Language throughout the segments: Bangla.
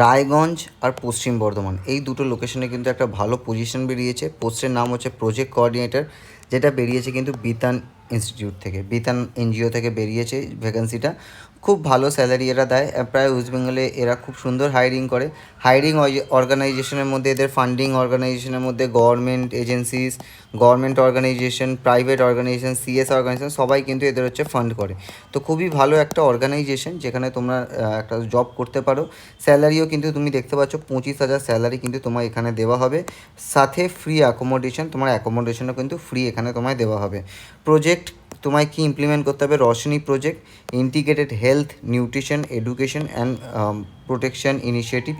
রায়গঞ্জ আর পশ্চিম বর্ধমান এই দুটো লোকেশনে কিন্তু একটা ভালো পজিশন বেরিয়েছে। পোস্টের নাম হচ্ছে প্রজেক্ট কোঅর্ডিনেটর, যেটা বেরিয়েছে কিন্তু বিতান ইনস্টিটিউট থেকে, বিতান এনজিও থেকে বেরিয়েছে ভ্যাকেন্সিটা। খুব ভালো স্যালারি এরা দেয়, প্রায় ওয়েস্ট বেঙ্গলে এরা খুব সুন্দর হায়ারিং করে। হায়ারিং অর্গানাইজেশনের মধ্যে এদের ফান্ডিং অর্গানাইজেশনের মধ্যে government agencies, government organisation, private organisation, CS organisation সবাই কিন্তু এদের হচ্ছে ফান্ড করে। তো খুবই ভালো একটা অর্গানাইজেশন যেখানে তোমরা একটা জব করতে পারো। স্যালারিও কিন্তু তুমি দেখতে পাচ্ছ 25,000 স্যালারি কিন্তু তোমার এখানে দেওয়া হবে, সাথে ফ্রি অ্যাকোমোডেশন, তোমার অ্যাকোমোডেশনও কিন্তু ফ্রি এখানে তোমায় দেওয়া হবে। প্রজেক্ট তোমায় কি ইমপ্লিমেন্ট করতে হবে? Roshni project, integrated health nutrition education and protection initiative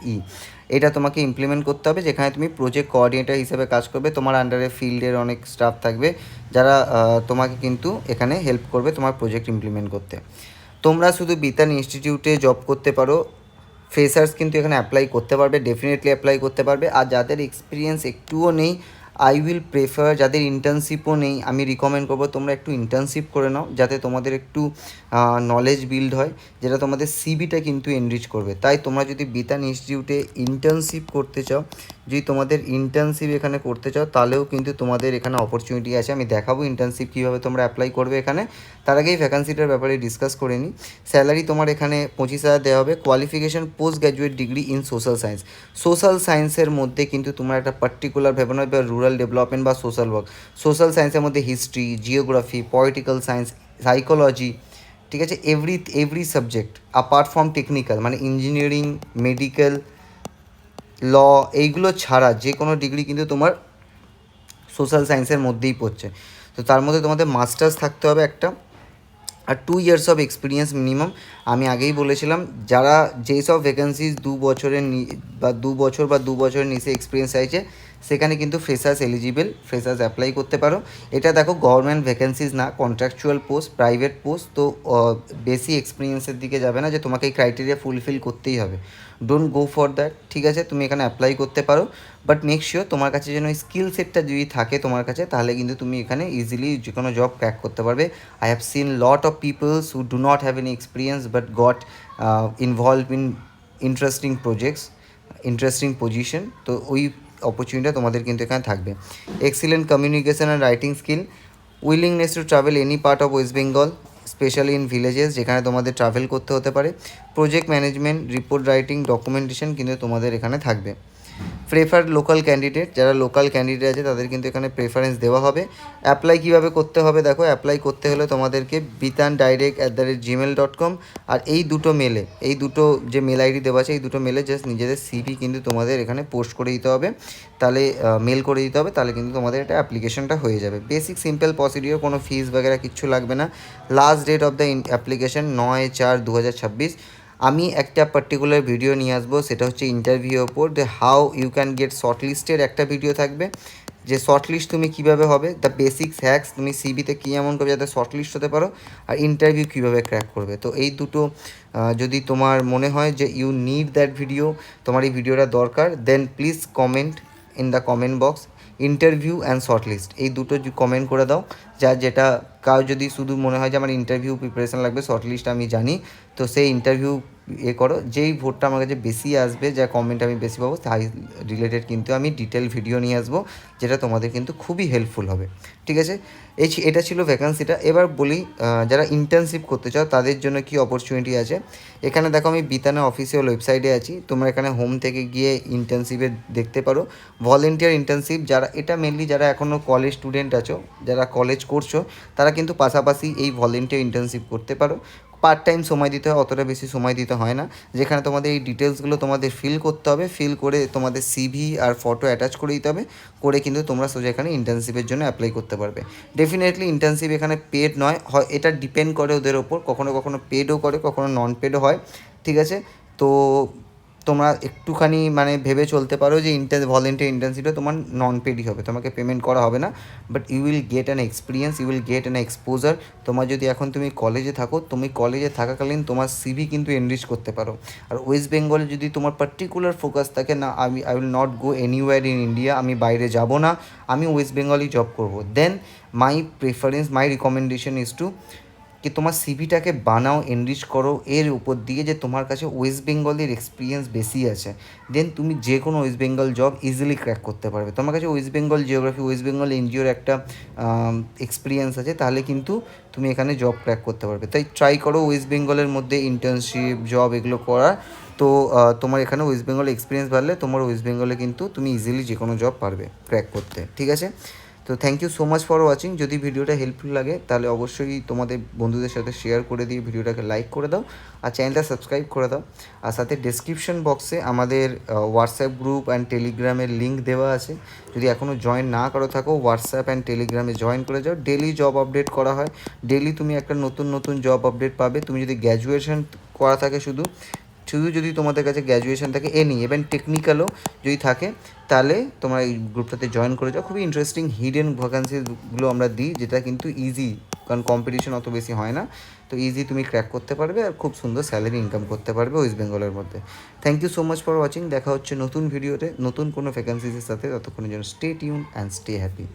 এটা তোমাকে ইমপ্লিমেন্ট করতে হবে, যেখানে তুমি প্রজেক্ট কোঅর্ডিনেটর হিসেবে কাজ করবে। তোমার আন্ডারে ফিল্ডের অনেক স্টাফ থাকবে যারা তোমাকে কিন্তু এখানে হেল্প করবে তোমার প্রজেক্ট ইমপ্লিমেন্ট করতে। তোমরা শুধু বিতান ইনস্টিটিউটে জব করতে পারো, ফ্রেশার্স কিন্তু এখানে অ্যাপ্লাই করতে পারবে, ডেফিনেটলি অ্যাপ্লাই করতে পারবে। আর যাদের এক্সপিরিয়েন্স একটুও নেই, আই উইল প্রেফার, যাদের ইন্টার্নশিপও নেই, আমি রিকমেন্ড করবো তোমরা একটু ইন্টার্নশিপ করে নাও, যাতে তোমাদের একটু নলেজ বিল্ড হয়, যেটা তোমাদের সিভিটা কিন্তু এনরিচ করবে। তাই তোমরা যদি বিতান ইনস্টিটিউটে ইন্টার্নশিপ করতে চাও, যদি তোমাদের ইন্টার্নশিপ এখানে করতে চাও, তাহলেও কিন্তু তোমাদের এখানে অপরচুনিটি আছে। আমি দেখাবো ইন্টার্নশিপ কীভাবে তোমরা অ্যাপ্লাই করবে এখানে। তার আগেই ভ্যাকান্সিটার ব্যাপারে ডিসকাস করে নিই। স্যালারি তোমার এখানে 25,000 দেওয়া হবে। Qualification post graduate degree in social science. Social সায়েন্সের মধ্যে কিন্তু তোমার একটা পার্টিকুলার ভেবে নয়, বা রুরাল ডেভেলপমেন্ট বা সোশ্যাল ওয়ার্ক। সোশ্যাল সায়েন্সের মধ্যে history, geography, political science, psychology, ঠিক আছে, every subject apart from technical, মানে ইঞ্জিনিয়ারিং, মেডিকেল, ল, এইগুলো ছাড়া যে কোনো ডিগ্রি কিন্তু তোমার সোশ্যাল সায়েন্সের মধ্যেই পড়ছে। তো তার মধ্যে তোমাদের মাস্টার্স থাকতে হবে একটা, আর 2 ইয়ার্স অফ এক্সপিরিয়েন্স মিনিমাম। আমি আগেই বলেছিলাম, যারা যেই সব ভ্যাকেন্সিজ 2 বছরের বা 2 বছর বা 2 বছরের নিচে এক্সপিরিয়েন্স চাইছে, সেখানে কিন্তু ফ্রেশার্স এলিজিবল, ফ্রেশার্স অ্যাপ্লাই করতে পারো। এটা দেখো গভর্নমেন্ট ভ্যাকেন্সিজ না, কন্ট্রাকচুয়াল পোস্ট, প্রাইভেট পোস্ট। তো বেশি এক্সপিরিয়েন্সের দিকে যাবে না যে তোমাকে এই ক্রাইটেরিয়া ফুলফিল করতেই হবে। ডোন্ট গো ফর দ্যাট, ঠিক আছে? তুমি এখানে অ্যাপ্লাই করতে পারো, বাট মেক শিওর তোমার কাছে যেন স্কিল সেটটা যদি থাকে তোমার কাছে, তাহলে কিন্তু তুমি এখানে ইজিলি যে কোনো জব ক্র্যাক করতে পারবে। I have seen lot of people who do not have any experience but got involved in interesting projects, interesting position. তো ওই অপরচুনিটিটা তোমাদের কিন্তু এখানে থাকবে। Excellent communication and writing skill, willingness to travel any part of West Bengal, specially in villages, যেখানে তোমাদের ট্রাভেল করতে হতে পারে। Project management, report writing, documentation কিন্তু তোমাদের এখানে থাকবে। প্রেফার্ড লোকাল ক্যান্ডিডেট, যারা লোকাল ক্যান্ডিডেট আছে তাদের কিন্তু এখানে প্রেফারেন্স দেওয়া হবে। অ্যাপ্লাই কীভাবে করতে হবে দেখো, অ্যাপ্লাই করতে হলে তোমাদেরকে bitandirect@gmail.com, আর এই দুটো মেলে, এই দুটো যে মেল আইডি দেওয়া আছে, এই দুটো মেলে জাস্ট নিজেদের সিভি কিন্তু তোমাদের এখানে পোস্ট করে দিতে হবে, তাহলে মেল করে দিতে হবে, তাহলে কিন্তু তোমাদের এটা অ্যাপ্লিকেশনটা হয়ে যাবে। বেসিক সিম্পল প্রসিডিওর, কোনো ফিস বগেরা কিচ্ছু লাগবে না। Last date of the application 9/4/2026। আমি একটা পার্টিকুলার ভিডিও নিয়ে আসবো, সেটা হচ্ছে ইন্টারভিউর ওপর, যে হাউ ইউ ক্যান গেট শর্টলিস্টের একটা ভিডিও থাকবে, যে শর্টলিস্ট তুমি কীভাবে হবে, দ্য বেসিক্স হ্যাক্স, তুমি সিভিতে কী এমন করবে যাতে শর্টলিস্ট হতে পারো, আর ইন্টারভিউ কীভাবে ক্র্যাক করবে। তো এই দুটো যদি তোমার মনে হয় যে ইউ নিড দ্যাট ভিডিও, তোমার এই ভিডিওটা দরকার, then please comment in the comment box interview and shortlist, এই দুটো কমেন্ট করে দাও। যেটা কাউ যদি শুধু মনে হয় যে আমার ইন্টারভিউ প্রিপারেশান লাগবে, শর্টলিস্ট আমি জানি, তো সেই ইন্টারভিউ করো। যেই ভোটটা আমার কাছে বেশি আসবে, যা কমেন্ট আমি বেশি পাবো, তাই রিলেটেড কিন্তু আমি ডিটেল ভিডিও নিয়ে আসবো, যেটা তোমাদের কিন্তু খুবই হেল্পফুল হবে, ঠিক আছে? এটা ছিল ভ্যাকান্সিটা। এবার বলি, যারা ইন্টার্নশিপ করতে চাও তাদের জন্য কি অপরচুনিটি আছে। এখানে দেখো, আমি বিতানের অফিসিয়াল ওয়েবসাইটে আছি, তোমরা এখানে হোম থেকে গিয়ে ইন্টার্নশিপে দেখতে পারো। ভলেন্টিয়ার ইন্টার্নশিপ, যারা এটা মেনলি যারা এখনও কলেজ স্টুডেন্ট আছো, যারা কলেজ করছো, তারা কিন্তু পাশাপাশি এই ভলেন্টিয়ার ইন্টার্নশিপ করতে পারো। পার্ট টাইম সময় দিতে হয়, অতটা বেশি সময় দিতে হয় না, যেখানে তোমাদের এই ডিটেলসগুলো তোমাদের ফিল করতে হবে, ফিল করে তোমাদের সিভি আর ফটো অ্যাটাচ করে দিতে হবে, করে কিন্তু তোমরা সোজা এখানে ইন্টার্নশিপের জন্য অ্যাপ্লাই করতে পারবে। ডেফিনেটলি ইন্টার্নশিপ এখানে পেড নয়, হয় এটা ডিপেন্ড করে ওদের ওপর, কখনো কখনো পেডও করে, কখনো নন পেডও হয়, ঠিক আছে? তো তোমরা একটুখানি মানে ভেবে চলতে পারো যে ভলেন্টিয়ার ইন্টার্নশিপে তোমার নন পেডই হবে, তোমাকে পেমেন্ট করা হবে না, but you will get an experience, you will get an exposure. তোমার যদি এখন তুমি কলেজে থাকো, তুমি কলেজে থাকাকালীন তোমার সিভি কিন্তু এনরিচ করতে পারো। আর ওয়েস্ট বেঙ্গলে যদি তোমার পার্টিকুলার ফোকাস থাকে না, I will not go anywhere in India, আমি বাইরে যাব না, আমি ওয়েস্ট বেঙ্গলেই জব করবো, then my preference, my recommendation is to কি তোমার সিভিটাকে বানাও, এনরিচ করো এর উপর দিয়ে যে তোমার কাছে ওয়েস্ট বেঙ্গলের এক্সপিরিয়েন্স বেশি আছে, দেন তুমি যে কোনো West Bengal job easily crack করতে পারবে। তোমার কাছে West Bengal geography, West Bengal এনজিওর একটা এক্সপিরিয়েন্স আছে, তাহলে কিন্তু তুমি এখানে জব ক্র্যাক করতে পারবে। তাই ট্রাই করো ওয়েস্ট বেঙ্গলের মধ্যে ইন্টার্নশিপ, জব এগুলো করার। তো তোমার এখানে ওয়েস্ট বেঙ্গল এক্সপিরিয়েন্স বাড়লে তোমার ওয়েস্ট বেঙ্গলে কিন্তু তুমি ইজিলি যে কোনো জব পারবে ক্র্যাক করতে, ঠিক আছে? তো thank you so much for watching. যদি ভিডিওটা হেল্পফুল লাগে তাহলে অবশ্যই তোমাদের বন্ধুদের সাথে শেয়ার করে দিয়ে ভিডিওটাকে লাইক করে দাও, আর চ্যানেলটা সাবস্ক্রাইব করে দাও। আর সাথে ডেসক্রিপশন বক্সে আমাদের হোয়াটসঅ্যাপ গ্রুপ অ্যান্ড টেলিগ্রামের লিঙ্ক দেওয়া আছে। যদি এখনও জয়েন না করো থাকো, হোয়াটসঅ্যাপ অ্যান্ড টেলিগ্রামে জয়েন করে যাও। ডেলি জব আপডেট করা হয়, ডেলি তুমি একটা নতুন নতুন জব আপডেট পাবে। তুমি যদি গ্র্যাজুয়েশন করা থাকে শুধু যদি তোমাদের কাছে গ্র্যাজুয়েশন থাকে, ইভেন টেকনিক্যালও যদি থাকে, তাহলে তোমরা এই গ্রুপটাতে জয়েন করে যাও। খুবই ইন্টারেস্টিং হিডেন ভ্যাকান্সিগুলো আমরা দিই, যেটা কিন্তু ইজি, কারণ কম্পিটিশন অত বেশি হয় না। তো ইজি তুমি ক্র্যাক করতে পারবে আর খুব সুন্দর স্যালারি ইনকাম করতে পারবে ওয়েস্ট বেঙ্গলের মধ্যে। Thank you so much for watching. দেখা হচ্ছে নতুন ভিডিওতে নতুন কোনো ভ্যাকান্সিসের সাথে। ততক্ষণের জন্য stay tune and stay happy.